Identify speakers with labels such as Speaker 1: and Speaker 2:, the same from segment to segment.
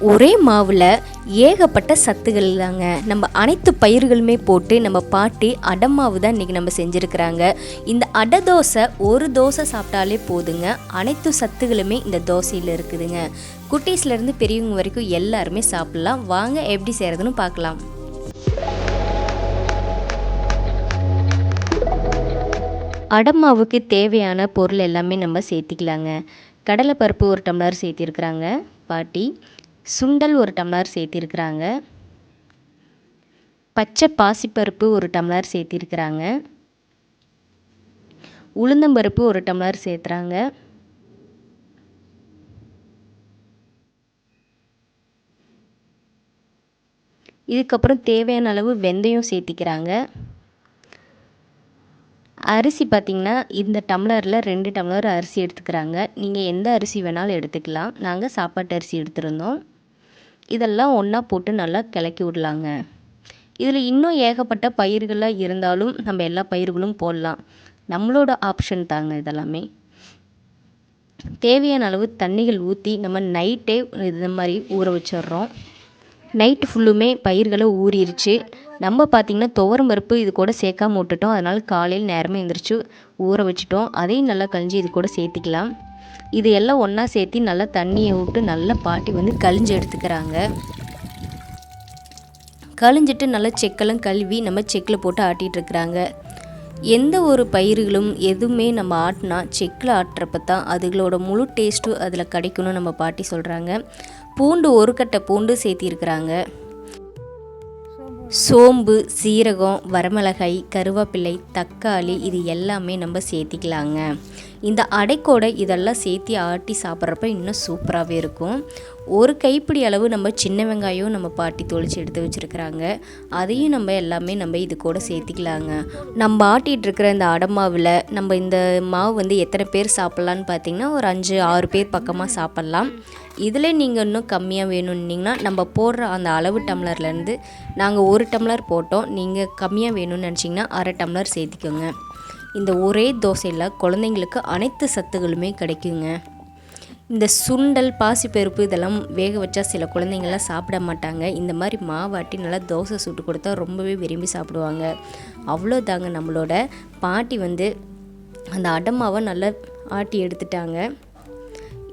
Speaker 1: ஒரே மாவில் ஏகப்பட்ட சத்துகள் தாங்க. நம்ம அனைத்து பயிர்களுமே போட்டு நம்ம பாட்டி அடை மாவு தான் இன்றைக்கி நம்ம செஞ்சுருக்குறாங்க. இந்த அடை தோசை ஒரு தோசை சாப்பிட்டாலே போதுங்க, அனைத்து சத்துகளுமே இந்த தோசையில் இருக்குதுங்க. குட்டீஸ்லேருந்து பெரியவங்க வரைக்கும் எல்லாருமே சாப்பிட்லாம். வாங்க எப்படி செய்கிறதுன்னு பார்க்கலாம். அடை மாவுக்கு தேவையான பொருள் எல்லாமே நம்ம சேர்த்திக்கலாங்க. கடலைப்பருப்பு 1 டம்ளர் சேர்த்திருக்கிறாங்க பாட்டி. சுண்டல் 1 டம்ளர் சேர்த்திருக்கிறாங்க. பச்சை பாசிப்பருப்பு 1 டம்ளர் சேர்த்திருக்கிறாங்க. உளுந்தம்பருப்பு 1 டம்ளர் சேர்த்துறாங்க. இதுக்கப்புறம் தேவையான அளவு வெந்தயம் சேர்த்திக்கிறாங்க. அரிசி பார்த்திங்கன்னா இந்த டம்ளரில் 2 டம்ளர் அரிசி எடுத்துக்கிறாங்க. நீங்கள் எந்த அரிசி வேணாலும் எடுத்துக்கலாம். நாங்கள் சாப்பாட்டு அரிசி எடுத்துருந்தோம். இதெல்லாம் ஒன்றா போட்டு நல்லா கிளக்கி விடலாங்க. இதில் இன்னும் ஏகப்பட்ட பயிர்களாக இருந்தாலும் நம்ம எல்லா பயிர்களும் போடலாம். நம்மளோட ஆப்ஷன் தாங்க இதெல்லாமே. தேவையான அளவு தண்ணிகள் ஊற்றி நம்ம நைட்டே இது மாதிரி ஊற வச்சிடுறோம். நைட்டு ஃபுல்லுமே பயிர்களை ஊறிடுச்சு. நம்ம பார்த்திங்கன்னா துவரம் பருப்பு இது கூட சேர்க்காம விட்டுட்டோம். அதனால் காலையில் நேரமே எழுந்திரிச்சு ஊற வச்சுட்டோம். அதையும் நல்லா கழிஞ்சி இது கூட சேர்த்திக்கலாம். இது எல்லாம் ஒன்றா சேர்த்து நல்லா தண்ணியை விட்டு நல்லா பாட்டி வந்து கழிஞ்சு எடுத்துக்கிறாங்க. கழிஞ்சிட்டு நல்லா செக்கெல்லாம் கழுவி நம்ம செக்கில் போட்டு ஆட்டிகிட்ருக்குறாங்க. எந்த ஒரு பயிர்களும் எதுவுமே நம்ம ஆட்டினா செக்கில் ஆட்டுறப்ப தான் அதுகளோட முழு டேஸ்ட்டும் அதில் கிடைக்கணும்னு நம்ம பாட்டி சொல்கிறாங்க. பூண்டு 1 கட்டை பூண்டு சேர்த்திருக்கிறாங்க. சோம்பு, சீரகம், வரமிளகாய், கருவேப்பிலை, தக்காளி இது எல்லாமே நம்ம சேர்த்திக்கலாங்க. இந்த அடைக்கோடை இதெல்லாம் சேர்த்தி ஆட்டி சாப்பிட்றப்ப இன்னும் சூப்பராகவே இருக்கும். 1 கைப்பிடி அளவு நம்ம சின்ன வெங்காயம் நம்ம பாட்டி தொளிச்சு எடுத்து வச்சுருக்குறாங்க. அதையும் நம்ம எல்லாமே நம்ம இது கூட சேர்த்திக்கலாங்க. நம்ம ஆட்டிகிட்ருக்கிற இந்த அடை மாவில் நம்ம இந்த மாவு வந்து எத்தனை பேர் சாப்பிட்லான்னு பார்த்திங்கன்னா ஒரு 5-6 பேர் பக்கமாக சாப்பிட்லாம். இதில் நீங்கள் இன்னும் கம்மியாக வேணும்னிங்கன்னா நம்ம போடுற அந்த அளவு டம்ளர்லேருந்து நாங்கள் 1 டம்ளர் போட்டோம். நீங்கள் கம்மியாக வேணும்னு நினச்சிங்கன்னா 1/2 டம்ளர் சேர்த்திக்கோங்க. இந்த ஒரே தோசையில் குழந்தைங்களுக்கு அனைத்து சத்துகளுமே கிடைக்குங்க. இந்த சுண்டல், பாசிப்பருப்பு இதெல்லாம் வேக வச்சா சில குழந்தைங்கள்லாம் சாப்பிட மாட்டாங்க. இந்த மாதிரி மாவாட்டி நல்லா தோசை சுட்டு கொடுத்தா ரொம்பவே விரும்பி சாப்பிடுவாங்க. அவ்வளோதாங்க, நம்மளோட பாட்டி வந்து அந்த அடை மாவை நல்லா ஆட்டி எடுத்துட்டாங்க.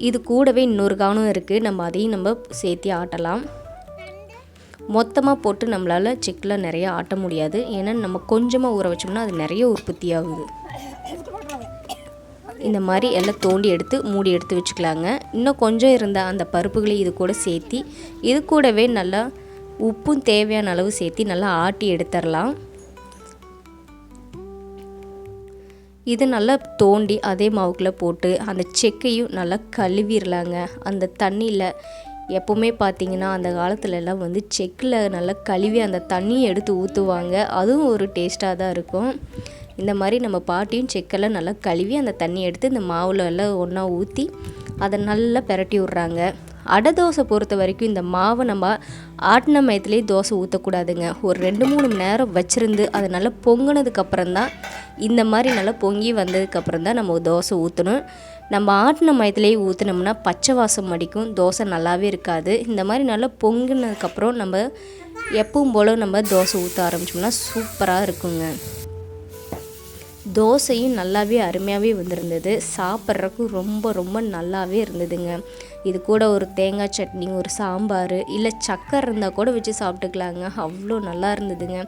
Speaker 1: இது கூடவே இன்னொரு கவனம் இருக்குது. நம்ம அதையும் நம்ம சேர்த்து ஆட்டலாம். மொத்தமாக போட்டு நம்மளால் செக்கில் நிறைய ஆட்ட முடியாது. ஏன்னா நம்ம கொஞ்சமாக ஊற வச்சோம்னா அது நிறைய உற்பத்தி ஆகுது. இந்த மாதிரி எல்லாம் தோண்டி எடுத்து மூடி எடுத்து வச்சுக்கலாங்க. இன்னும் கொஞ்சம் இருந்த அந்த பருப்புகளை இது கூட சேர்த்தி இது கூடவே நல்லா உப்பும் தேவையான அளவு சேர்த்தி நல்லா ஆட்டி எடுத்துடலாம். இது நல்லா தோண்டி அதே மாவுக்குள்ளே போட்டு அந்த செக்கையும் நல்லா கழுவிடலாங்க. அந்த தண்ணியில் எப்போவுமே பார்த்திங்கன்னா அந்த காலத்துலலாம் வந்து செக்கில் நல்லா கழுவி அந்த தண்ணியை எடுத்து ஊற்றுவாங்க. அதுவும் ஒரு டேஸ்ட்டாக தான் இருக்கும். இந்த மாதிரி நம்ம பாட்டியும் செக்கெல்லாம் நல்லா கழுவி அந்த தண்ணியை எடுத்து இந்த மாவில் எல்லாம் ஒன்றா ஊற்றி அதை நல்லா பிரட்டி விட்றாங்க. அடை தோசை பொறுத்த வரைக்கும் இந்த மாவை நம்ம ஆட்டின மயத்துலேயே தோசை ஊற்றக்கூடாதுங்க. ஒரு 2-3 மணி நேரம் வச்சுருந்து அதை நல்லா பொங்கினதுக்கப்புறம் தான், இந்த மாதிரி நல்லா பொங்கி வந்ததுக்கப்புறம் தான் நம்ம தோசை ஊற்றணும். நம்ம ஆட்டின மயத்துலேயே ஊற்றினோம்னா பச்சை வாசம் அடிக்கும், தோசை நல்லாவே இருக்காது. இந்த மாதிரி நல்லா பொங்கினதுக்கப்புறம் நம்ம எப்பவும் போல் நம்ம தோசை ஊற்ற ஆரம்பித்தோம்னா சூப்பராக இருக்குங்க. தோசையும் நல்லாவே அருமையாகவே வந்திருந்தது. சாப்பிட்றதுக்கு ரொம்ப ரொம்ப நல்லாவே இருந்ததுங்க. இது கூட ஒரு தேங்காய் சட்னி, ஒரு சாம்பார், இல்லை சக்கரை இருந்தால் கூட வச்சு சாப்பிட்டுக்கலாங்க. அவ்வளோ நல்லா இருந்ததுங்க.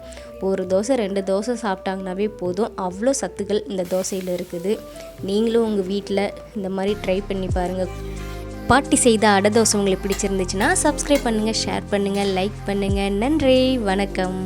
Speaker 1: 1 தோசை 2 தோசை சாப்பிட்டாங்கனாவே போதும், அவ்வளோ சத்துக்கள் இந்த தோசையில் இருக்குது. நீங்களும் உங்கள் வீட்டில் இந்த மாதிரி ட்ரை பண்ணி பாருங்கள். பாட்டி செய்த அடை தோசை உங்களுக்கு பிடிச்சிருந்துச்சுன்னா சப்ஸ்கிரைப் பண்ணுங்கள், ஷேர் பண்ணுங்கள், லைக் பண்ணுங்கள். நன்றி, வணக்கம்.